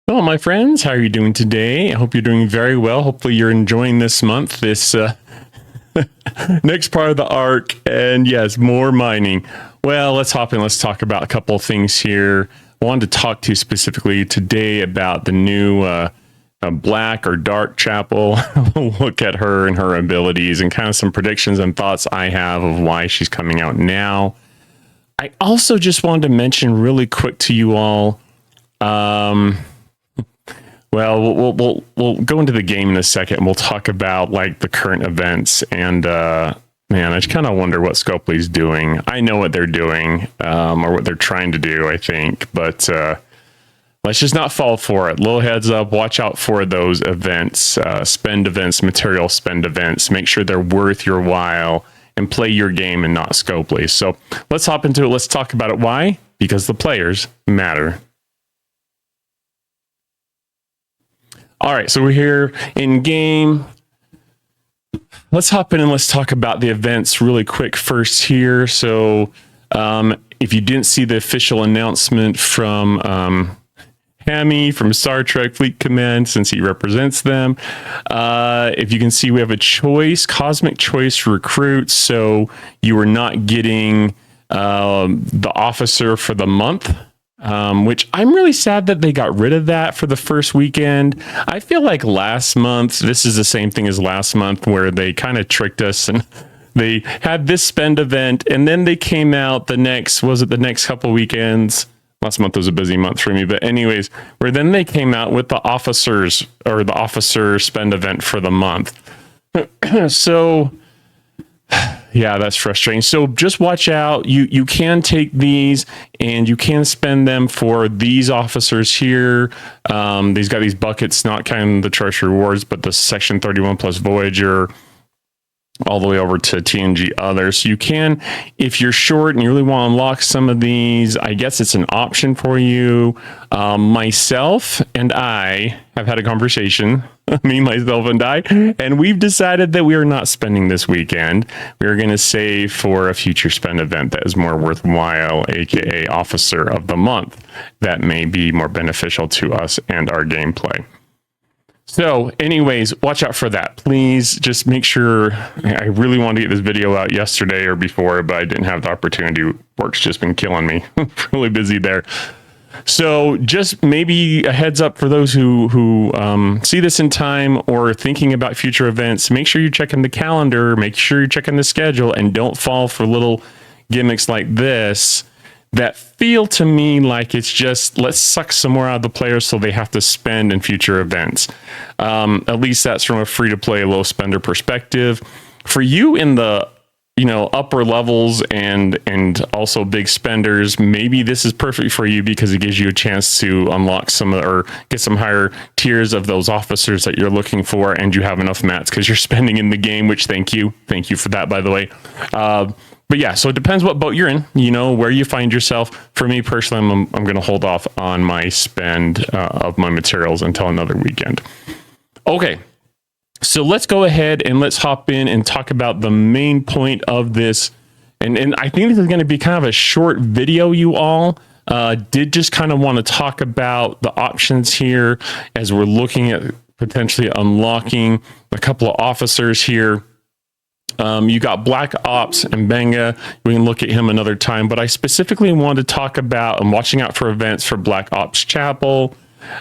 Well, my friends, how are you doing today? I hope you're doing very well. Hopefully you're enjoying this month, this next part of the arc. And yes, more mining. Well, let's hop in. Let's talk about a couple of things here. I wanted to talk to you specifically today about the new black or dark chapel. Look at her and her abilities and kind of some predictions and thoughts I have of why she's coming out now. I also just wanted to mention really quick to you all, well, we'll go into the game in a second. And we'll talk about like the current events and man, I just kind of wonder what Scopely's doing. I know what they're doing or what they're trying to do, I think, but let's just not fall for it. Little heads up, watch out for those events, spend events, material spend events. Make sure they're worth your while and play your game and not Scopely. So let's hop into it. Let's talk about it. Why? Because the players matter. All right, so we're here in game. Let's hop in and let's talk about the events really quick first here. So if you didn't see the official announcement from Hammy from Star Trek Fleet Command, since he represents them, if you can see, we have a choice, cosmic choice recruit. So you are not getting the officer for the month. Which I'm really sad that they got rid of that for the first weekend. I feel like last month, this is the same thing as last month where they kind of tricked us and they had this spend event and then they came out the next couple weekends. Last month was a busy month for me, but anyways, where then they came out with the officers or the officer spend event for the month. So yeah, that's frustrating. So just watch out. You can take these and you can spend them for these officers here. These got these buckets, not kind of the treasure rewards, but the Section 31 plus Voyager all the way over to TNG others. So you can, if you're short and you really want to unlock some of these, I guess it's an option for you. Myself and I have had a conversation, me, myself, and I, and we've decided that we are not spending this weekend. We are going to save for a future spend event that is more worthwhile, aka Officer of the Month, that may be more beneficial to us and our gameplay. So anyways, watch out for that. Please just make sure. I really wanted to get this video out yesterday or before, but I didn't have the opportunity. Work's just been killing me. Really busy there. So just maybe a heads up for those who see this in time or thinking about future events. Make sure you're checking the calendar. Make sure you're checking the schedule and don't fall for little gimmicks like this that feel to me like it's just let's suck some more out of the players so they have to spend in future events. At least that's from a free-to-play low spender perspective. For you in the upper levels and also big spenders, maybe this is perfect for you because it gives you a chance to unlock some or get some higher tiers of those officers that you're looking for, and you have enough mats because you're spending in the game, which thank you for that, by the way. But yeah, so it depends what boat you're in, where you find yourself. For me personally, I'm going to hold off on my spend of my materials until another weekend. Okay, so let's go ahead and let's hop in and talk about the main point of this. And I think this is going to be kind of a short video, you all. Did just kind of want to talk about the options here as we're looking at potentially unlocking a couple of officers here. You got Black Ops and Benga. We can look at him another time, but I specifically wanted to talk about and watching out for events for Black Ops Chapel,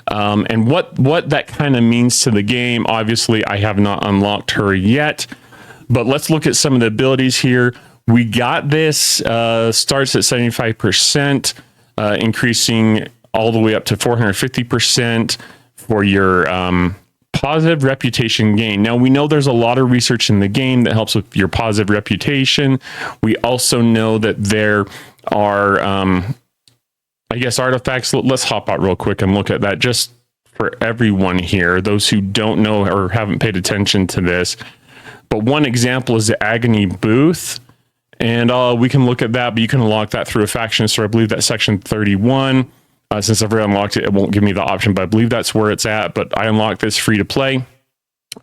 and what that kind of means to the game. Obviously, I have not unlocked her yet, but let's look at some of the abilities here. We got this, starts at 75%, increasing all the way up to 450% for your positive reputation gain. Now, we know there's a lot of research in the game that helps with your positive reputation. We also know that there are, I guess, artifacts. Let's hop out real quick and look at that just for everyone here, those who don't know or haven't paid attention to this. But one example is the Agony Booth. And we can look at that, but you can unlock that through a faction. So I believe that's Section 31. Since I've already unlocked it, it won't give me the option, but I believe that's where it's at. But I unlocked this free to play.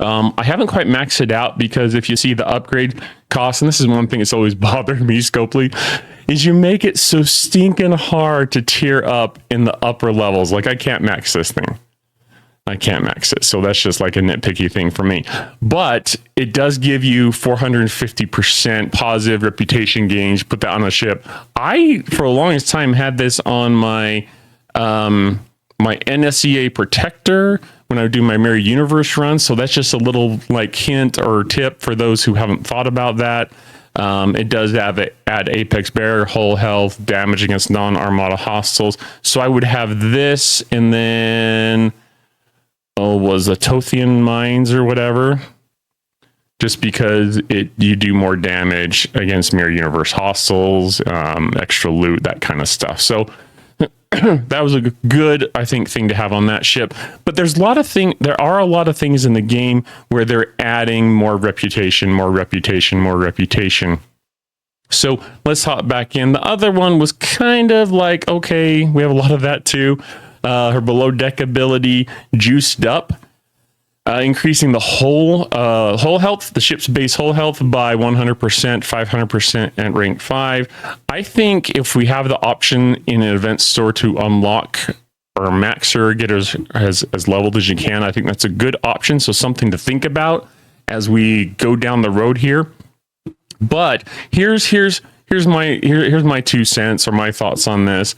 I haven't quite maxed it out because if you see the upgrade cost, and this is one thing that's always bothered me, Scopely, is you make it so stinking hard to tier up in the upper levels. Like, I can't max this thing. I can't max it. So that's just like a nitpicky thing for me. But it does give you 450% positive reputation gains. Put that on a ship. I, for the longest time, had this on my my NSEA protector when I do my Mirror Universe run. So that's just a little like hint or tip for those who haven't thought about that. It does add Apex Barrier, Hull Health, damage against non-Armada hostiles. So I would have this, and then was the Tothian Mines or whatever, just because you do more damage against Mirror Universe hostiles, extra loot, that kind of stuff. So that was a good, I think, thing to have on that ship. But there are a lot of things in the game where they're adding more reputation. So let's hop back in. The other one was kind of like, okay, we have a lot of that too. Her below deck ability juiced up, increasing the hull health, the ship's base hull health by 100%, 500% at rank 5. I think if we have the option in an event store to unlock or max her, get her as leveled as you can, I think that's a good option. So something to think about as we go down the road here. But here's my 2 cents or my thoughts on this.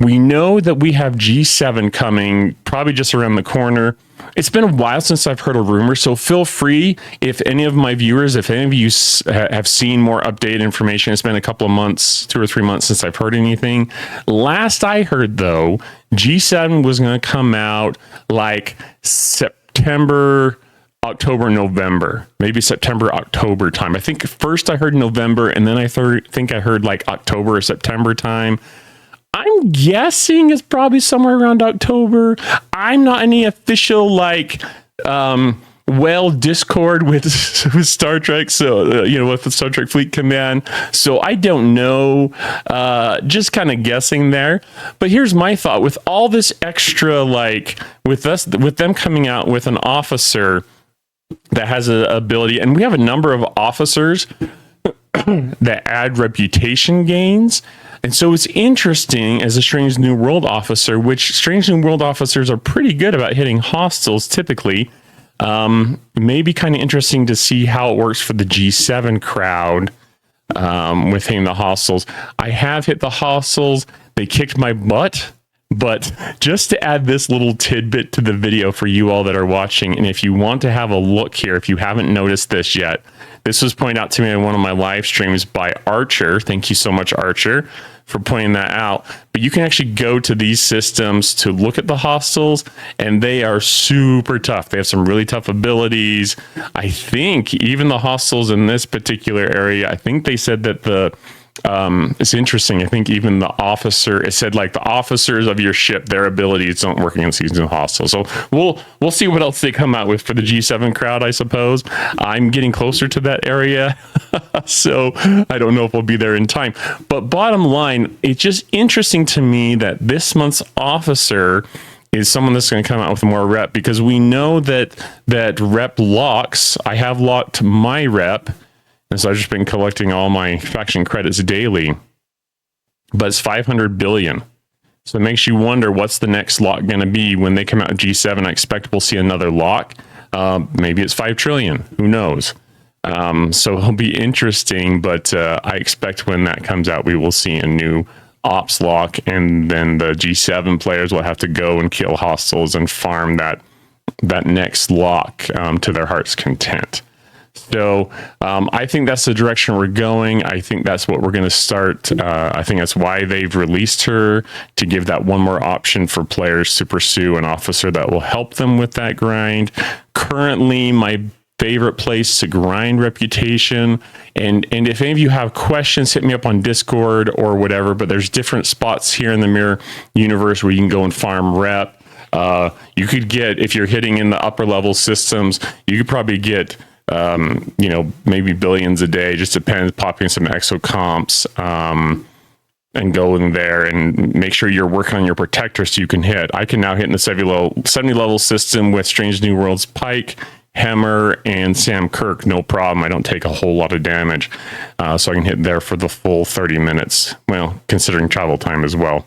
We know that we have G7 coming probably just around the corner. It's been a while since I've heard a rumor, so feel free if any of my viewers, if any of you have seen more updated information. It's been a couple of months, 2 or 3 months since I've heard anything. Last I heard, though, G7 was going to come out like September, October, November, maybe September, October time. I think first I heard November, and then I think I heard like October or September time. I'm guessing it's probably somewhere around October. I'm not any official Discord with Star Trek, so with the Star Trek Fleet Command. So I don't know. Just kind of guessing there. But here's my thought: with all this extra, with them coming out with an officer that has an ability, and we have a number of officers that add reputation gains. And so it's interesting as a Strange New World officer, which Strange New World officers are pretty good about hitting hostiles typically. May be kind of interesting to see how it works for the G7 crowd with hitting the hostiles. I have hit the hostiles. They kicked my butt. But just to add this little tidbit to the video for you all that are watching, and if you want to have a look here, if you haven't noticed this yet, this was pointed out to me in one of my live streams by Archer. Thank you so much, Archer, for pointing that out. But you can actually go to these systems to look at the hostiles, and they are super tough. They have some really tough abilities. I think even the hostiles in this particular area, I think they said that it's interesting. I think even the officers of your ship, their abilities don't work against these new hostiles. So we'll see what else they come out with for the G7 crowd, I suppose. I'm getting closer to that area, so I don't know if we'll be there in time. But bottom line, it's just interesting to me that this month's officer is someone that's going to come out with more rep, because we know that rep locks. I have locked my rep. And so I've just been collecting all my faction credits daily, but it's 500 billion. So it makes you wonder, what's the next lock going to be when they come out with G7? I expect we'll see another lock. Maybe it's 5 trillion. Who knows? So it'll be interesting, but I expect when that comes out, we will see a new ops lock, and then the G7 players will have to go and kill hostiles and farm that next lock to their heart's content. So I think that's the direction we're going. I think that's what we're going to start. I think that's why they've released her, to give that one more option for players to pursue an officer that will help them with that grind. Currently, my favorite place to grind reputation, and if any of you have questions, hit me up on Discord or whatever, but there's different spots here in the Mirror Universe where you can go and farm rep. You could get, if you're hitting in the upper level systems, you could probably get maybe billions a day, just depends, popping some exo comps, and going there and make sure you're working on your protector so you can hit. I can now hit in the 70 level system with Strange New Worlds Pike, Hammer, and Sam Kirk, no problem. I don't take a whole lot of damage, so I can hit there for the full 30 minutes, well, considering travel time as well.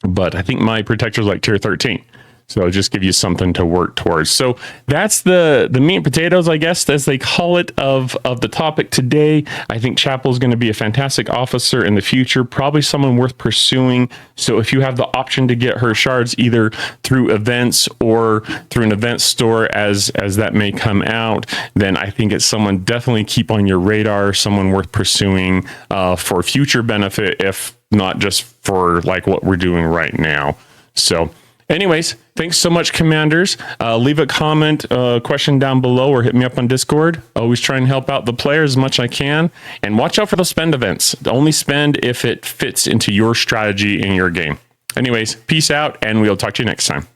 But I think my protector's like tier 13. So just give you something to work towards. So that's the meat and potatoes, I guess, as they call it, of the topic today. I think Chapel is going to be a fantastic officer in the future, probably someone worth pursuing. So if you have the option to get her shards either through events or through an event store as that may come out, then I think it's someone definitely keep on your radar, someone worth pursuing for future benefit, if not just for like what we're doing right now. So anyways, thanks so much, Commanders. Leave a comment, question down below, or hit me up on Discord. Always try and help out the players as much as I can. And watch out for those spend events. Only spend if it fits into your strategy in your game. Anyways, peace out, and we'll talk to you next time.